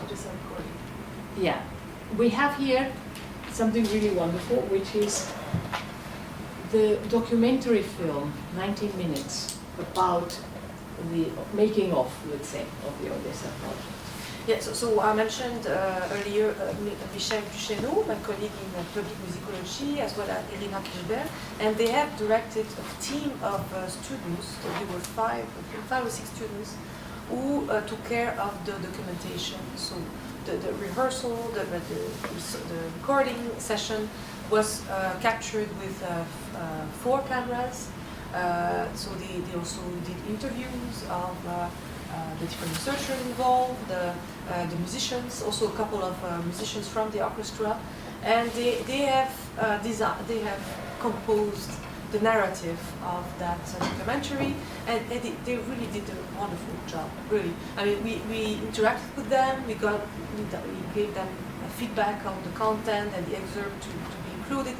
Yeah, we have here something really wonderful, which is the documentary film, 19 minutes, about the making of, let's say, of the Odessa project. Yeah, so I mentioned earlier Michel Duchesneau, my colleague in public musicology, as well as Irina Kirchberg, and they have directed a team of students, so there were five or six students, who took care of the documentation. So the rehearsal, the recording session was captured with 4 cameras. So they also did interviews of the different researchers involved, the musicians, also a couple of musicians from the orchestra, and they have composed the narrative of that documentary, and they really did a wonderful job. Really, I mean, we interacted with them, we gave them feedback on the content and the excerpt to be included.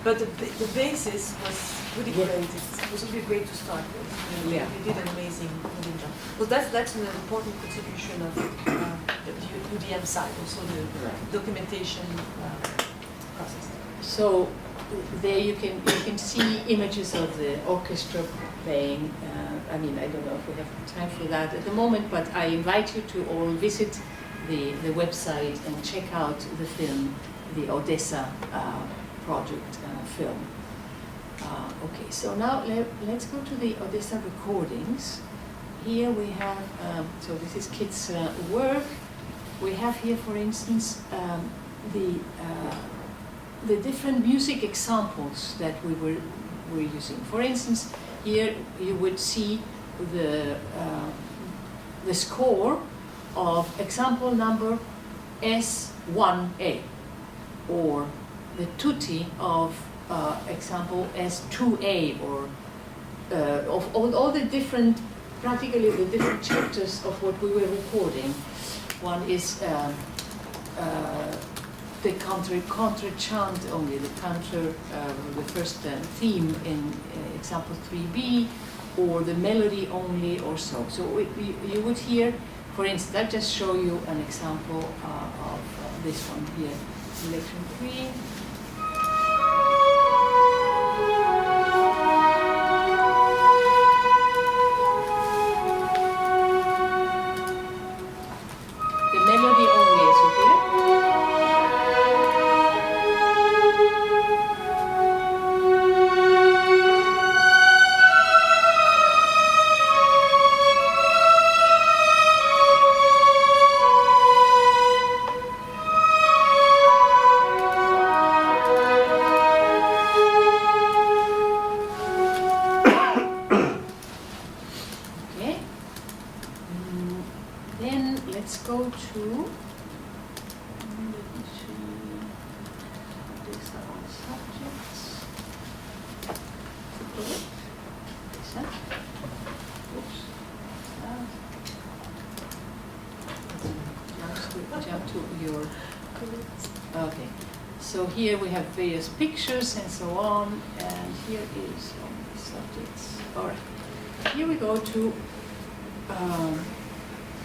But the basis was really great. It was really great to start with. Yeah. They did an amazing job. So that's an important contribution of the UDM side, also the documentation process. So there you can see images of the orchestra playing. I mean, I don't know if we have time for that at the moment, but I invite you to all visit the website and check out the film, the Odessa project film. Okay, so now let's go to the Odessa recordings. Here we have, so this is Kit's work. We have here, for instance, the different music examples that we were using. For instance, here you would see the score of example number S1A, or the tutti of example S2A, or of all the different, practically the different chapters of what we were recording. One is the counter chant only, the counter, the first theme in example 3B, or the melody only, or so. So you would hear, for instance, I'll just show you an example of this one here. Selection 3. The melody only, as you hear. Okay. Then let's go to. Let me see. These are all subjects. Correct. Listen. Oops. Jump to your. Okay. So here we have various pictures and so on, and here is all the subjects. All right. Here we go to.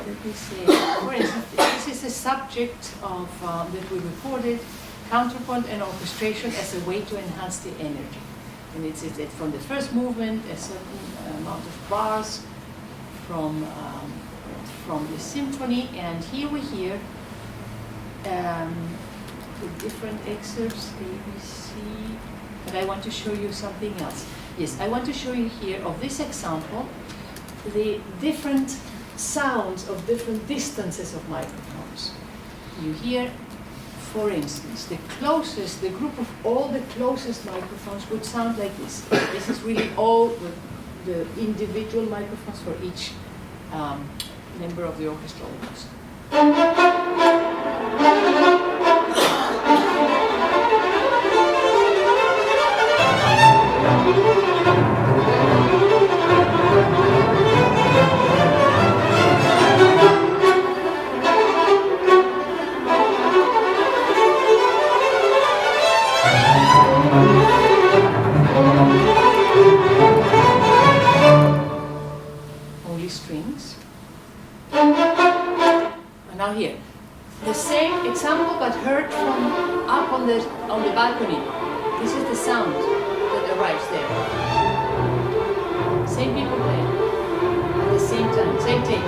Let me see. For instance, this is a subject of that we recorded, counterpoint and orchestration as a way to enhance the energy. And it's from the first movement, a certain amount of bars from the symphony, and here we hear the different excerpts, A, B, C. But I want to show you something else. Yes, I want to show you here of this example the different sounds of different distances of microphones. You hear, for instance, the group of all the closest microphones would sound like this. This is really all the individual microphones for each member of the orchestral host. Only strings. And now here, the same example but heard from up on the balcony. This is the sound that arrives there. Same people playing at the same time, same take.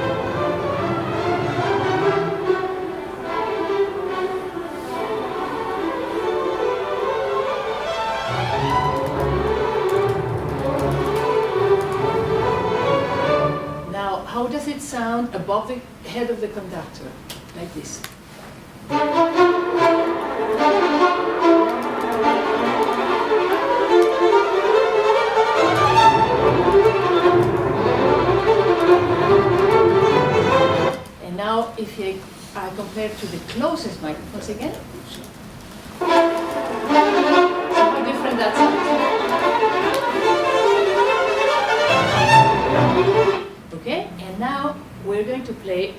Now, how does it sound above the head of the conductor? Like this. And now, if I compare to the closest microphones again, so how different that sounds. Okay, and now we're going to play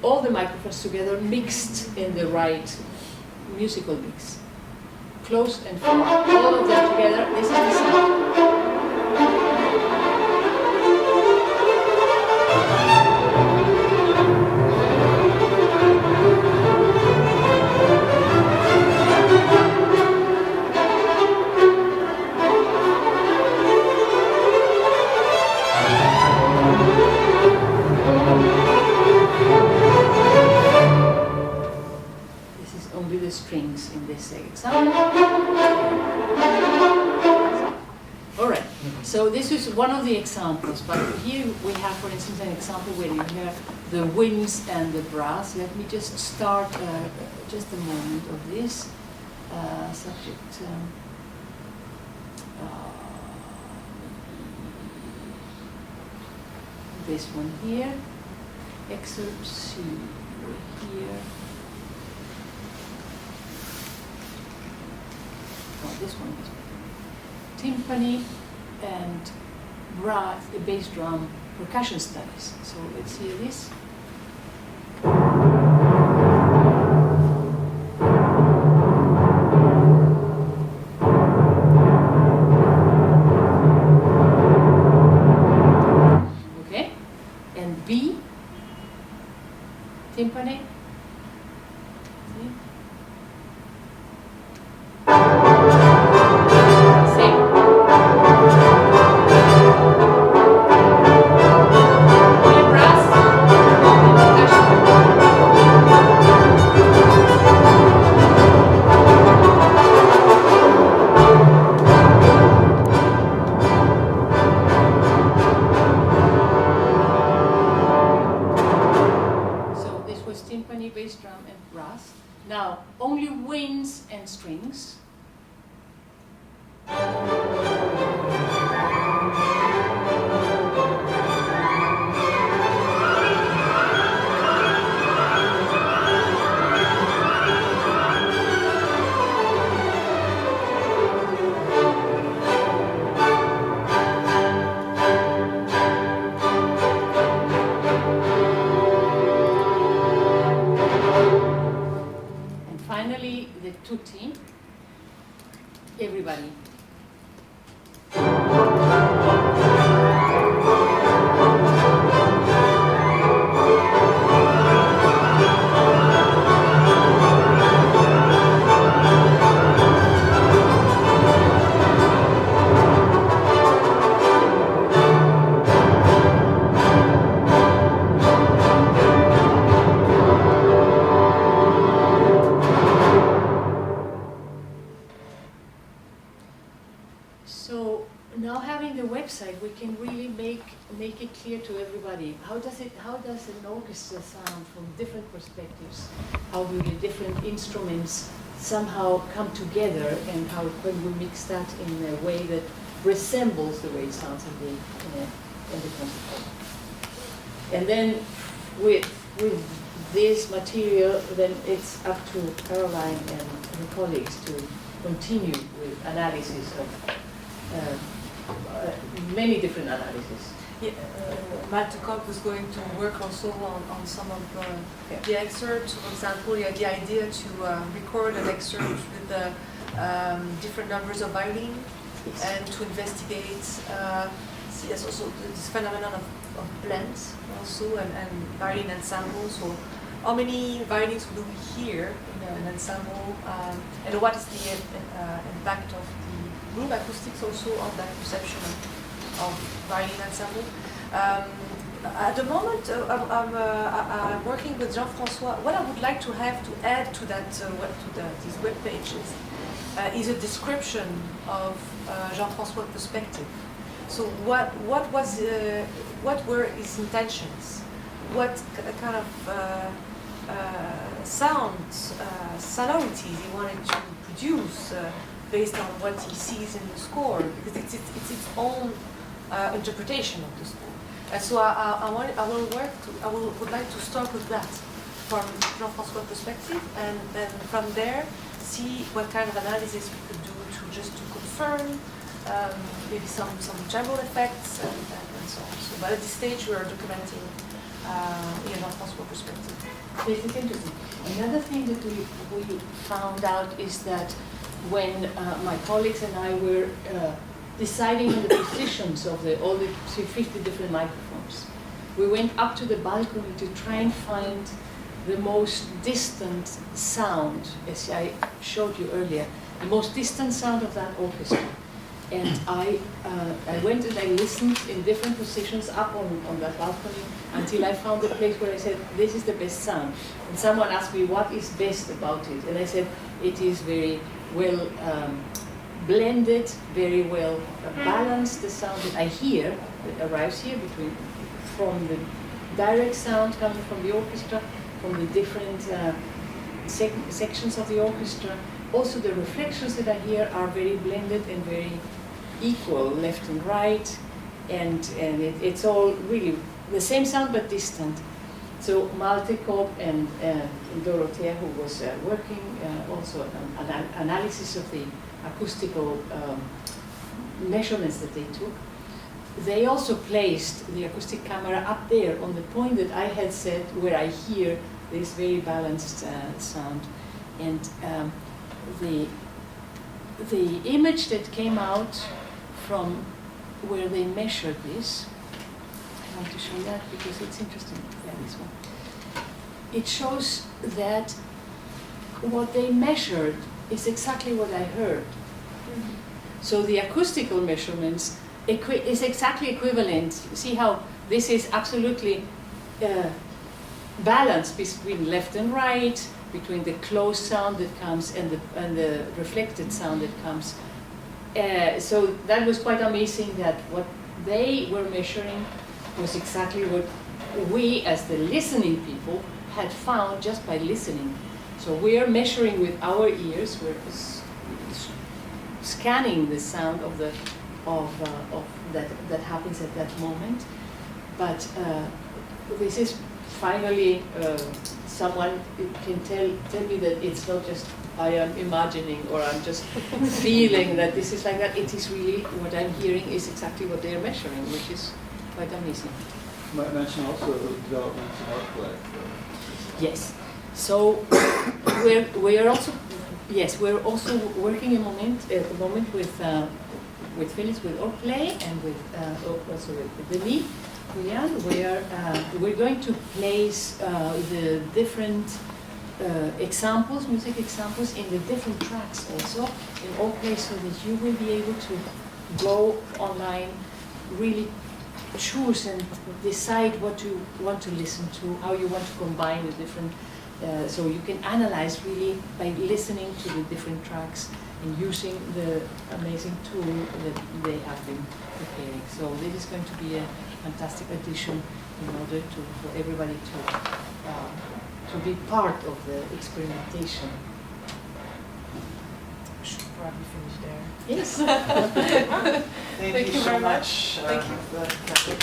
all the microphones together, mixed in the right musical mix. Close and far, all of them together, this is the sound. Strings in this example. All right, so this is one of the examples, but here we have, for instance, an example where you hear the winds and the brass. Let me just start just a moment of this subject. This one here, excerpt C, here. Oh, this one is timpani and brass, the bass drum, percussion studies. So let's hear this. Okay, and B, timpani. See? brass. Now, only winds and strings. Finally, the tutti, everybody. So now having the website, we can really make it clear to everybody. How does an orchestra sound from different perspectives? How do the different instruments somehow come together, and how when we mix that in a way that resembles the way it sounds in the concert. And then with this material, then it's up to Caroline and her colleagues to continue with analysis of many different analyses. Yeah, Malte Kopp was going to work also on some of the excerpts. For example, he had the idea to record an excerpt with the different numbers of violin, Yes. and to investigate, yes, also this phenomenon of blends also, and violin ensembles. So how many violins do we hear in an ensemble, and what is the impact of the room acoustics also on the perception of violin ensemble. At the moment, I'm working with Jean-François. What I would like to have to add to that, these web pages, is a description of Jean-François' perspective. So what were his intentions? What kind of sonorities he wanted to produce based on what he sees in the score, because it's its own interpretation of the score. And so I would like to start with that from Jean-François' perspective, and then from there see what kind of analysis we could do to confirm maybe some general effects and so on. So, but at this stage we are documenting Jean-François' perspective. This is interesting. Another thing that we found out is that when my colleagues and I were deciding on the positions of all the 50 different microphones, we went up to the balcony to try and find the most distant sound, as I showed you earlier, the most distant sound of that orchestra. And I went and I listened in different positions up on that balcony until I found the place where I said, this is the best sound. And someone asked me, what is best about it? And I said, it is very well blended, very well balanced. The sound that I hear, that arrives here from the direct sound coming from the orchestra, from the different sections of the orchestra. Also the reflections that I hear are very blended and very equal, left and right, and it's all really the same sound but distant. So Malte Kopp and Dorothea, who was working also on an analysis of the acoustical measurements that they took, they also placed the acoustic camera up there on the point that I had said where I hear this very balanced sound. And the image that came out from where they measured this, I want to show that because it's interesting. Yeah, this one. It shows that what they measured is exactly what I heard. Mm-hmm. So the acoustical measurements is exactly equivalent. See how this is absolutely balanced between left and right, between the closed sound that comes and the reflected sound that comes. So that was quite amazing that what they were measuring was exactly what we as the listening people had found just by listening. So we are measuring with our ears. We're scanning the sound of that happens at that moment. But this is finally someone can tell me that it's not just I am imagining or I'm just feeling that this is like that. It is really what I'm hearing is exactly what they're measuring, which is quite amazing. Might mention also developments in art play. Yes. So we're also working at the moment with Phyllis with art play and with also with Delisle. We're going to place the different music examples in the different tracks also in all places, so that you will be able to go online, really choose and decide what you want to listen to, how you want to combine the different, so you can analyze really by listening to the different tracks and using the amazing tool that they have been preparing. So this is going to be a fantastic addition in order for everybody to be part of the experimentation. We should probably finish there. Yes. Thank you you so very much. Thank you. Thank you.